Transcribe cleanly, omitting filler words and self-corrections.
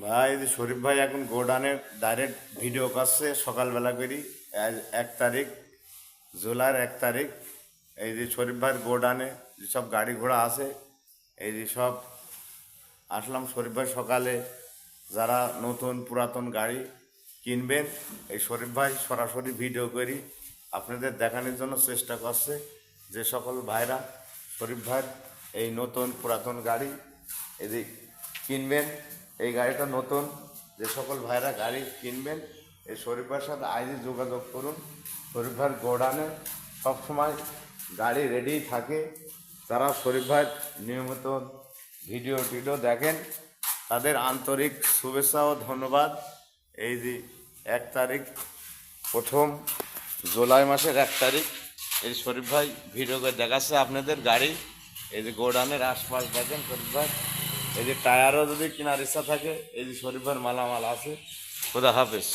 ভাই এই যে শরীফ ভাই এখন গোডানের ডাইরেক্ট ভিডিও করছে সকালবেলা করি। আজ 1 তারিখ, জুলাইয়ের 1 তারিখ। এই যে শরীফ ভাইয়ের গোডানে যেসব গাড়ি ঘোড়া আছে, এই যে সব আসলাম শরীফ ভাই সকালে। যারা নতুন পুরাতন গাড়ি কিনবেন, এই শরীফ ভাই সরাসরি ভিডিও করি আপনাদের দেখানোর জন্য চেষ্টা করছে। যে সকল ভাইরা শরীফ ভাইয়ের এই নতুন পুরাতন গাড়ি এই যে কিনবেন, এই গাড়িটা নতুন, যে সকল ভাইরা গাড়ি কিনবেন এই শরীফ ভাইয়ের সাথে আজই যোগাযোগ করুন। শরীফ ভাইয়ের গোডাউনে সবসময় গাড়ি রেডি থাকে। যারা শরীফ ভাইয়ের নিয়মিত ভিডিও দেখেন তাদের আন্তরিক শুভেচ্ছা ও ধন্যবাদ। এই যে 1 তারিখ, প্রথম জুলাই মাসের 1 তারিখ, এই শরীফ ভাই ভিডিও করে দেখাচ্ছে আপনাদের গাড়ি। এই যে গোডাউনের আশপাশ দেখেন শরীফ ভাই। এই যে টায়ারও যদি কেনার ইচ্ছা থাকে, এই যে শরীফ ভাইয়ের মালামাল আছে। খোদা হাফেজ।